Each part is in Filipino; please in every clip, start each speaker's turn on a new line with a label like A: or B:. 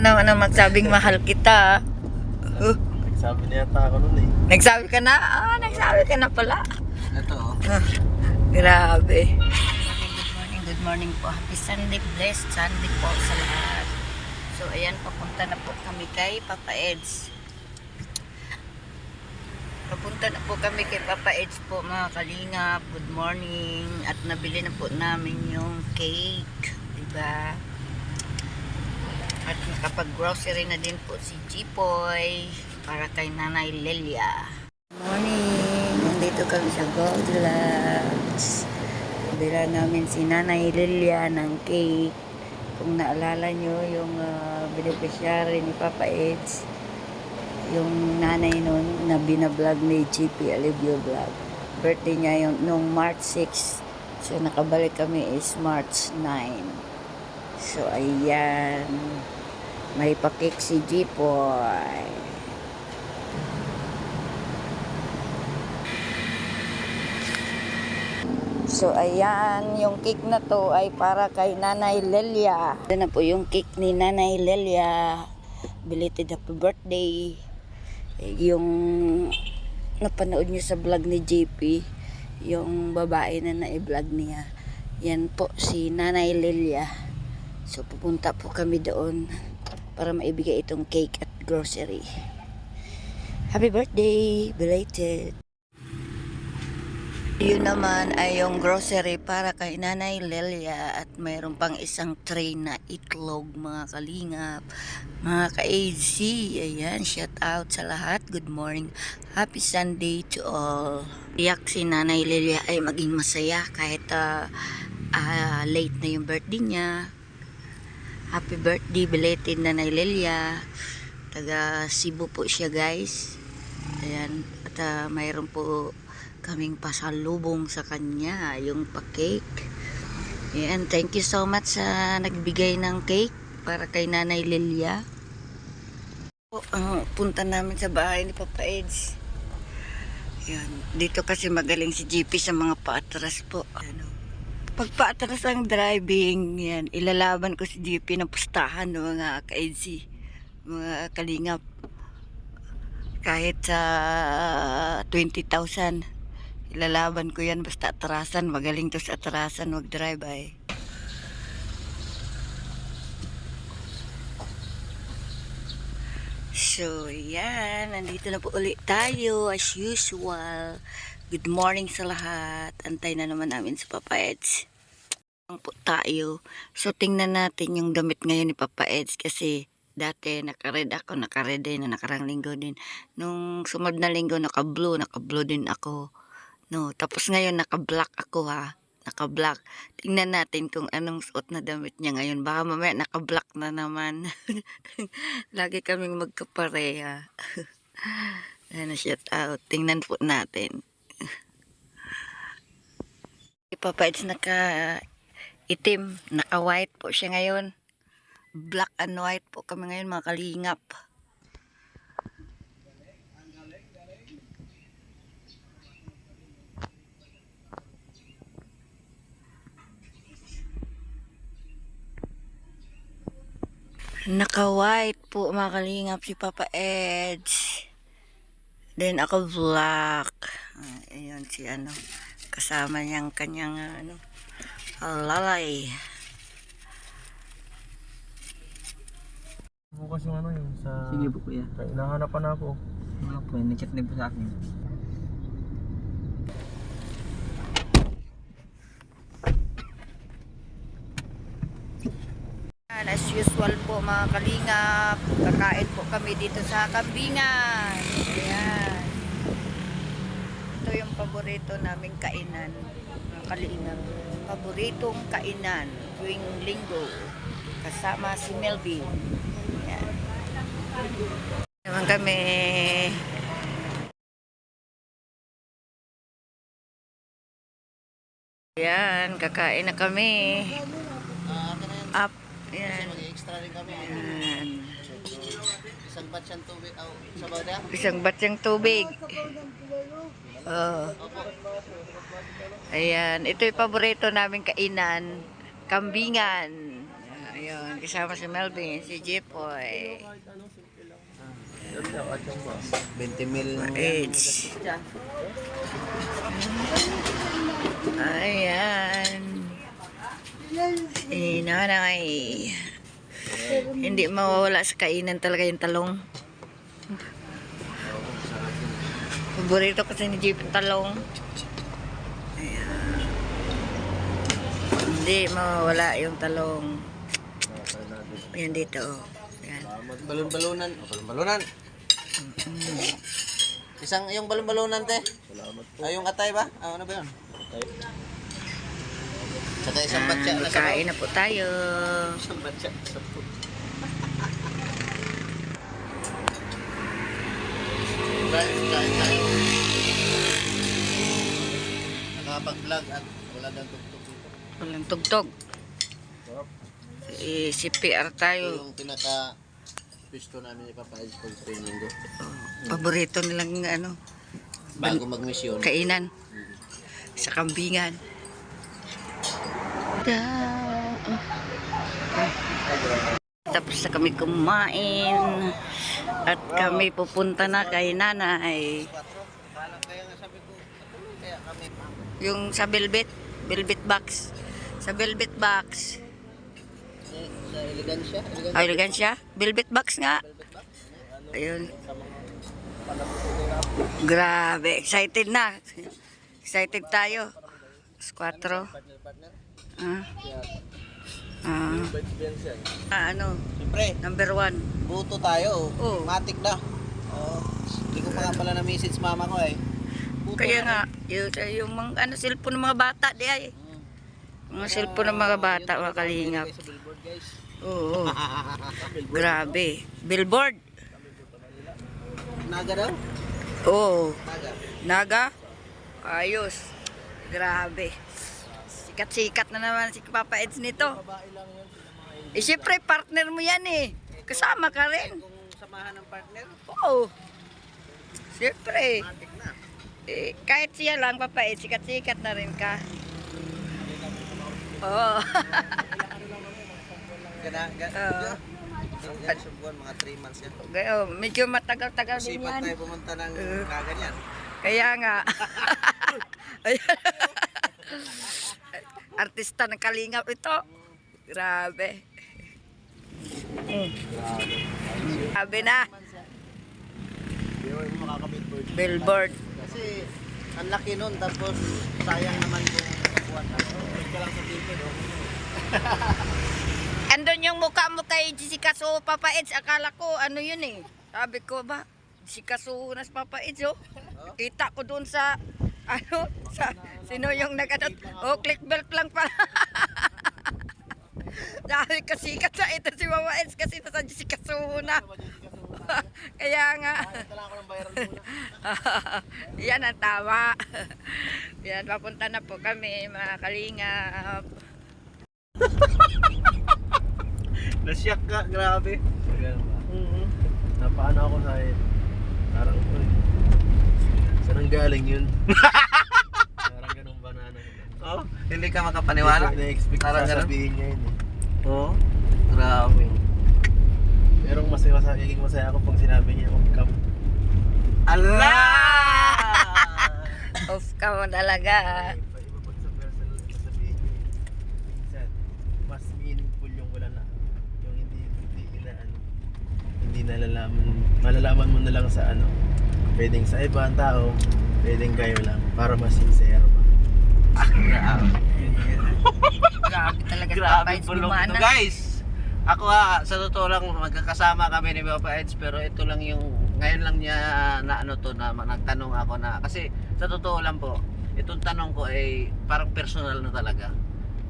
A: Ano magsabing mahal kita?
B: Nagsabi niya yata ako nun eh.
A: Nagsabi ka na? Nagsabi ka na pala.
B: Ito oh.
A: Grabe. Good morning po. Happy Sunday, blessed Sunday po sa lahat. So ayan, papunta na po kami kay Papa Eds. Papunta na po kami kay Papa Eds po mga kalingap. Good morning. At nabili na po namin yung cake. Diba? At nakapag-grocery na din po si Jipoy para kay Nanay Lelia. Good morning. Nandito kami sa Goldilocks. Bila namin si Nanay Lelia ng cake. Kung naalala nyo yung beneficiary ni Papa Eds, yung nanay nun na binablog ni GP Alivio Vlog. Birthday niya yung nung March 6. So nakabalik kami is March 9. So ayan, may pa-cake si Jipoy. So ayan, yung cake na to ay para kay Nanay Lelia. Ito na po yung cake ni Nanay Lelia. Belated happy birthday. Yung napanood nyo sa vlog ni JP, yung babae na na-vlog niya, yan po si Nanay Lelia. So pupunta po kami doon para maibigay itong cake at grocery. Happy birthday, belated. Yun naman ay yung grocery para kay Nanay Lelia at mayroon pang isang tray na itlog mga kalingap, mga ka-AZ. Ayan, shout out sa lahat. Good morning. Happy Sunday to all. Tiyak si Nanay Lelia ay maging masaya kahit late na yung birthday niya. Happy birthday, belated Nanay Lelia. Taga Cebu po siya guys. Ayan, at mayroon po kaming pasalubong sa kanya, yung pa-cake. And thank you so much sa nagbigay ng cake para kay Nanay Lelia. Punta namin sa bahay ni Papa Eds. Yan. Dito kasi magaling si GP sa mga paatras po. Pag paatras ang driving, yan, ilalaban ko si GP ng pustahan ng mga ka-Eds, mga kalingap. Kahit sa 20,000. Ilalaban ko yan basta atrasan. Magaling to sa atrasan. Wag drive ay. So yan. Nandito na po ulit tayo as usual. Good morning sa lahat. Antay na naman namin sa Papa Eds. Po tayo. So tingnan natin yung damit ngayon ni Papa Eds. Kasi dati naka-red ako. Naka-red din na nakarang linggo din. Nung sumunod na linggo naka-blue. Naka-blue din ako. No, tapos ngayon naka-black ako ha. Naka-black. Tingnan natin kung anong suot na damit niya ngayon. Baka mamaya naka-black na naman. Lagi kaming magkapareha. Ano, shout out. Tingnan po natin. Papa Eds naka-itim. Naka-white po siya ngayon. Black and white po kami ngayon mga kalingap. Naka-white po mga kalingap si Papa Eds. Then ako black. Ayun si ano. Kasama niyang kanyang lalay.
B: Bukas yung ano yung sa...
C: Sige po kuya.
B: Hinahanapan ako.
C: Mga po, na-chat din po sa akin.
A: As usual po mga kalingap, kakain po kami dito sa Kambingan. Ayan. Ito yung paborito naming kainan mga kalingap. Paboritong kainan tuwing linggo kasama si Melvin. Ayan. Naman kami. Ayan, kakain na kami. Up. Ayan.
B: Mag-extra rin kami.
A: Ayan.
B: Isang batsang tubig. Sabaw na?
A: Isang batyang tubig. Ayan. Ito yung paborito namin kainan. Kambingan. Ayan. kasama si Melvin, si Jepoy.
B: 20 mil.
A: Age. Ayan. Si nanay. Hindi mawawala sa kainan talaga yung talong. Paborito kasi ni Jeep yung talong. Ayan. Hindi mawawala yung talong. Ayan dito. Ayan.
B: Balon-balonan. Balon-balonan. Isang yung balon-balonan te. Salamat po. Ay yung atay ba? Ano ba yun? Atay. Saka isang batya na sa
A: Kain na po tayo.
B: isang batya sa po. Guys, kain tayo. Nakapag-vlog at wala nang tugtog dito.
A: Walang tugtog. CPR
B: Ito
A: tayo.
B: yung pinaka pisto namin ni Papa Eds pag linggo.
A: Paborito nilang ano,
B: Bago magmisyon.
A: kainan. Sa kambingan. Tapos na kami kumain. At kami pupunta na kay nanay.
B: Kaya nga sabi ko, kaya kami
A: Yung sa Velvet Box. Sa Velvet Box.
B: sa elegansya.
A: Ay, elegansya. Velvet Box nga. Ayun. Grabe. Excited na. Excited tayo. Squatro.
B: Partner.
A: Ano?
B: Siyempre,
A: Number 1.
B: buto tayo.
A: Oo.
B: Matik na. Oo. Hindi ko pa nga pala na-message mama ko eh. Buto
A: Kaya
B: na.
A: nga, yung mga ano, cellphone ng mga bata di ay. Mga cellphone ng mga bata, mga kalingap.
B: Sa billboard guys.
A: Oo. Grabe. Billboard.
B: Naga daw?
A: Oo.
B: Naga.
A: Naga. Ayos. Grabe. Sikat-sikat na naman si Papa Eds nito. Eh, syempre, partner mo yan eh. Kasama ka rin.
B: Kung samahan ng partner,
A: Oo. Syempre.
B: matik na.
A: Eh, kahit siya lang, Papa Eds, sikat-sikat na rin ka. Oo. Oo.
B: Yan, subuan, mga 3 months yan.
A: Medyo matagal-tagal din
B: Sipat
A: yan.
B: tayo pumunta ng kaganyan.
A: Kaya nga. Ayan. Artista ng kalingap ito. Grabe. Grabe na. Billboard.
B: Kasi ang laki nun, tapos sayang naman kung nakuha na. Ka lang sa TV, no?
A: Andun yung mukha mo kay Jessica Su, Papa Eds. Akala ko, ano yun eh. Sabi ko ba, Jessica Su na si Papa Eds, oh. Kita ko doon sa, ano, sa, sino yung nag-anot. Oh, clickbait lang pala. Dahil kasikat sa ito si Papa Eds kasi nasa Jessica Su na. Kaya nga.
B: Kailangan ko ng bayaran muna.
A: Yan ang tama. Yan, papunta na po kami, mga kalingap.
B: Nasyak ka, grabe.
D: Ganun ba? Napaano ako sa parang saan ang galing yun? Parang ganun banana.
B: Oh, hindi ka makapaniwala.
D: Hindi ko na-expect
B: Parang
D: na
B: ganun?
D: sasabihin niya yun eh.
B: Oo. Grabe.
D: Pero magiging masaya ako pag sinabi niya off cam.
B: Allah!
A: Off ka mo talaga.
D: Iba pag sa personal sasabihin niya minsan mas meaningful yung wala na yung hindi malalaman mo na lang sa ano pwedeng sa ibang tao pwedeng kayo lang para mas sincere ba.
B: Grabe.
A: Grabe talaga si Papa
B: Grabe
A: Eds
B: bulong
A: bumana.
B: to, guys. Ako sa totoo lang magkakasama kami ni Papa Eds, pero ito lang yung ngayon lang niya na ano to na nagtanong ako na kasi sa totoo lang po itong tanong ko ay parang personal na talaga.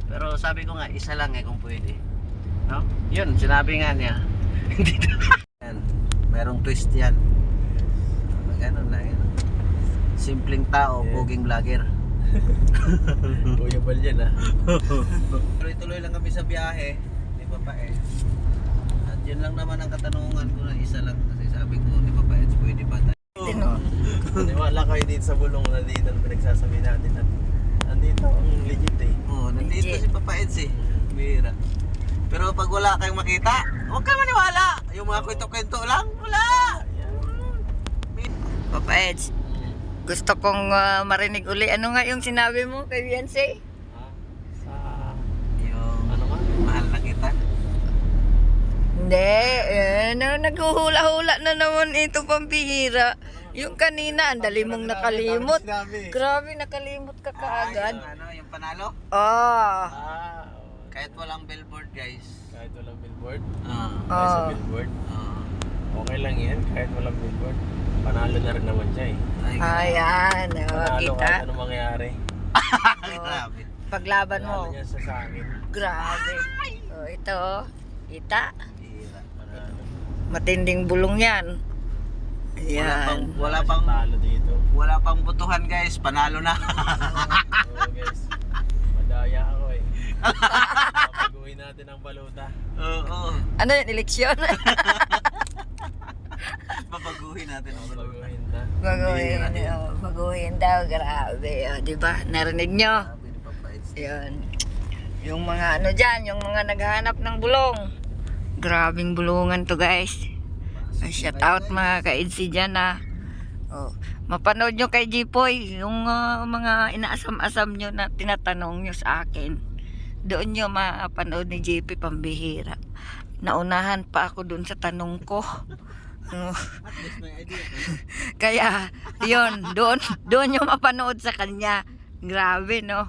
B: Pero sabi ko nga isa lang kung pwede. No? Yun, sinabi nga niya. Yan, merong twist yan. Ganun na yun. Simpleng tao,
D: Yeah.
B: poging vlogger.
D: Kuya Bal yan ah.
B: Tuloy-tuloy lang kami sa biyahe ni Papa Eds. At yun lang naman ang katanungan ko na isa lang kasi sabi ko ni Papa Eds, pwede ba tayo?
D: Wala kayo dito sa bulong na dito ang pinagsasabi natin at andito ang legit eh.
B: Oo, nandito
A: Legit.
B: si Papa Eds eh. Bira. Pero pag wala kayong makita, huwag ka maniwala. Yung mga kwento-kwento lang, wala.
A: Papa Eds, gusto kong marinig uli. Ano nga yung sinabi mo kay Beyonce?
D: Sa,
B: Yung
D: ano nga?
B: mahal na kita.
A: Hindi, naghuhula-hula na naman ito pambihira. Yung kanina, ang dali mong nakalimot. Grabe, nakalimot ka kaagad.
B: Yung panalo?
A: Ah,
B: Kahit walang billboard, guys.
D: Kahit walang billboard.
B: Ah.
D: Sa billboard. Okay lang yan, kahit walang billboard. Panalo na rin naman siya eh.
A: ayan,
D: Panalo
A: kita.
D: kahit anong mangyari.
B: Grabe.
A: Paglaban
D: Panalo
A: mo.
D: niya sa akin.
A: Grabe. Ito, kita.
B: Bihira.
D: Panalo.
A: Matinding bulong yan. Ayan.
B: Wala pang
D: Talo dito.
B: wala pang butuhan, guys. Panalo na.
D: Oo guys. Madaya ako eh. Papaguhin natin ang baluta.
B: Oo.
A: Ano yung eleksyon?
B: Babaguhin natin ang baluta.
D: Papaguhin na.
A: Baguhin, baguhin daw. Grabe. Di ba? Narinig nyo?
B: Sabi ni Papa Eds.
A: Yan. Yung mga ano dyan, yung mga naghahanap ng bulong. Grabing bulungan to guys. Ay, shout out mga ka-EDC dyan ha. Oh, mapanood nyo kay Jipoy yung mga inaasam-asam nyo na tinatanong nyo sa akin. Doon nyo mapanood ni JP pambihira. Naunahan pa ako doon sa tanong ko. Oh.
B: At least may idea.
A: Kaya, yun, doon nyo mapanood sa kanya. Grabe, no?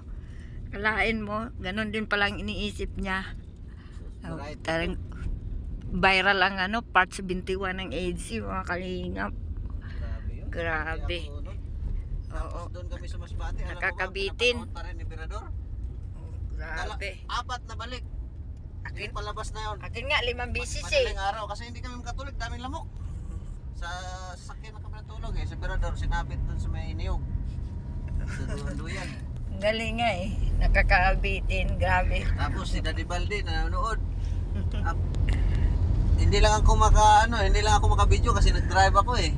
A: Kalain mo, ganun din palang iniisip niya. Oh, tarang, viral ang ano, part 71 ng AIDS, mga kalingap.
B: Grabe yun.
A: Grabe.
B: Kaya ako, no?
A: Oo.
B: Tapos doon kami sa Masbate. Alam mo ba,
A: Nakakabitin.
B: pinapanood pa rin ni Mirador.
A: Grabe.
B: 4 na balik. Yung palabas na yun.
A: Akin nga, 5 bisis
B: Madaling araw kasi hindi kami makatulog, daming lamok. Sa sasakyan na kami natulog eh. Sa Mirador, sinabit doon sa may niyog. Sa duyan.
A: Ang galing nga eh. Nakakaabitin. Grabe.
B: Tapos si Daddy Balde nanonood. Hindi lang ako makabideo kasi nag-drive ako eh.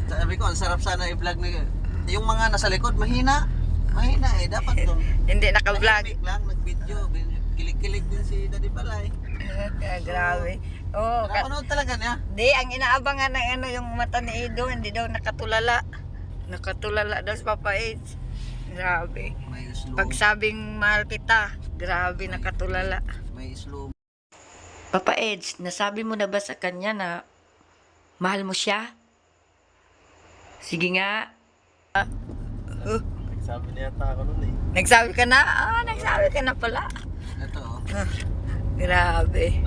B: Sabi ko, ang sarap sana i-vlog ni yung mga nasa likod, mahina. Mahina eh, dapat doon.
A: Hindi naka-vlog.
B: Tahimik lang, nag-video. Kilig-kilig din si Daddy Balay.
A: Grabe. Oo.
B: Napanood talaga niya.
A: Di, ang inaabangan ng ano, yung mata ni Edo, hindi daw nakatulala. Nakatulala daw sa Papa Eds. Grabe.
B: May slow.
A: Pag sabing mahal kita, grabe nakatulala.
B: May slow.
A: Papa Eds, nasabi mo na ba sa kanya na mahal mo siya? Sige nga.
D: Nagsabi niya yata ako nun eh.
A: Nagsabi ka na? Nagsabi ka na pala.
B: Ito oh.
A: Grabe.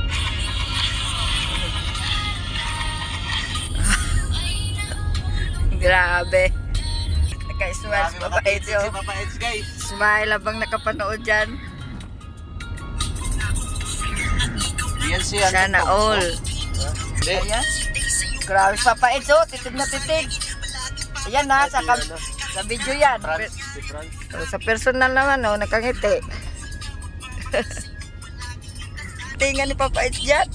A: Grabe. Naka-smile si Papa Eds
B: Si
A: yun.
B: Papa Eds, guys.
A: Smile habang nakapanood dyan.
B: Yan siya.
A: Sana all.
B: Hindi.
A: Ayan. Grabe si Papa Eds oh. Titig na titig. Ayan na. Sa video yan.
D: Si Franz.
A: Sa personal naman oh. Nakangiti. Tingnan ni Papa Eds dyan.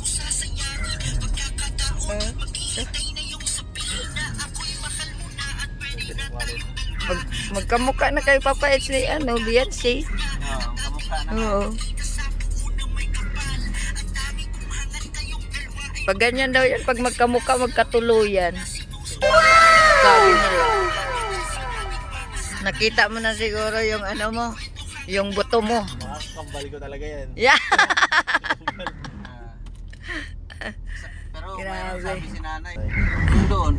A: Magkamukha na kay Papa Eds ni ano, Beyonce.
B: Oo, kamukha na.
A: Oo. Pag ganyan daw yan, pag magkamukha, magkatuluyan. Sabi nila. Nakita mo na siguro yung ano mo, yung buto mo.
D: Makakambal ko talaga yan.
A: Yeah.
B: Pero
A: Grabe.
B: mayroon sabi si nanay. Yung doon.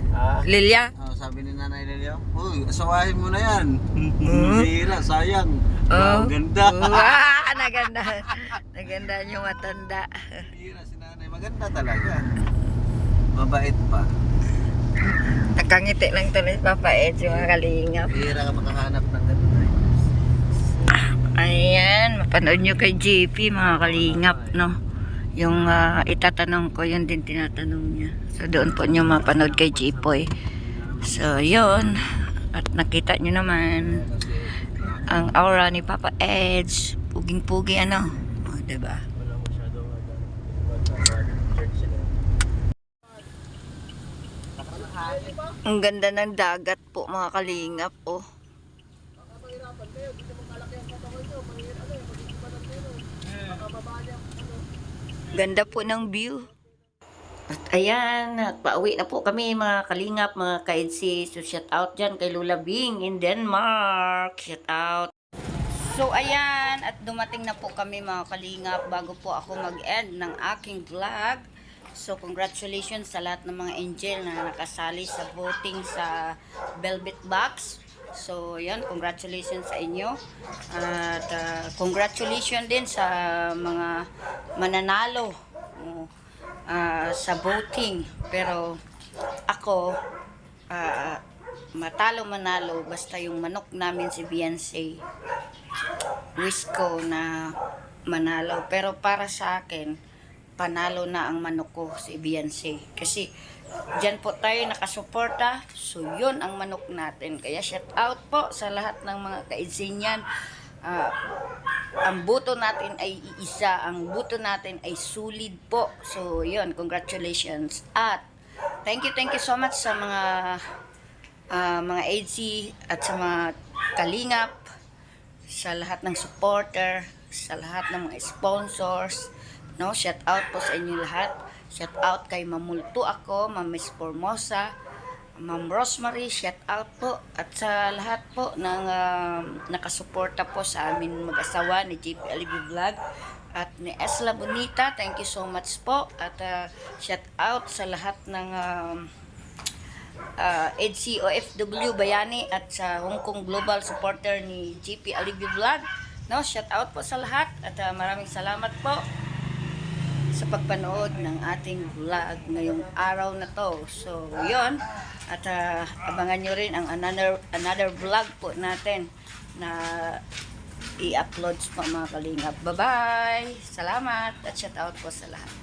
A: Lilia.
B: Sabi ni nanay Lelio, uy, asawahin mo na yan. Hira, sayang.
A: Oh.
B: Wow, ganda.
A: Naganda. Naganda yung matanda.
B: Hira si nanay, maganda talaga. Mabait pa.
A: Nakangiti lang tuloy Papa Eds, yung mga kalingap.
B: Hira ka makahanap ng ganda.
A: Ayan, mapanood nyo kay JP mga kalingap, no? Yung itatanong ko, yun din tinatanong niya. So doon po nyo mapanood kay Jipoy. So yun, at nakita nyo naman ang aura ni Papa Eds. Puging-pugi ano, o, diba?
D: Wala masyadong church sila.
A: Ang ganda ng dagat po mga kalingap, oh. Ganda po ng view. At ayan, pauwi na po kami mga kalingap, mga ka-EDC. So shout out dyan kay Lola Bing in Denmark. Shout out. So ayan, at dumating na po kami mga kalingap bago po ako mag-end ng aking vlog. So congratulations sa lahat ng mga angel na nakasali sa voting sa Velvet Box. So yan, congratulations sa inyo. At congratulations din sa mga mananalo sa voting. Pero ako, matalo manalo, basta yung manok namin si Beyonce, wish ko na manalo. Pero para sa akin, panalo na ang manok ko si Beyonce. Kasi dyan po tayo nakasuporta. So yun ang manok natin. Kaya shout out po sa lahat ng mga kaidsinyan. Ang buto natin ay iisa. Ang buto natin ay solid po. So yun, congratulations. At thank you so much sa mga ADC at sa mga kalingap, sa lahat ng supporter, sa lahat ng mga sponsors. No, shout out po sa inyo lahat. Shout out kay Mamulto ako, Ma'am Miss Formosa, Ma'am Rosemary, shout out po. At sa lahat po ng nakasuporta po sa amin mag-asawa ni JP Alibi Vlog at ni Esla Bonita, thank you so much po. At shout out sa lahat ng EDC OFW Bayani at sa Hong Kong Global supporter ni JP Alibi Vlog. No, shout out po sa lahat at maraming salamat po sa pagpanood ng ating vlog ngayong araw na to. So, yun. At abangan nyo rin ang another vlog po natin na i-upload po mga kalingap. Bye-bye! Salamat at shout out po sa lahat.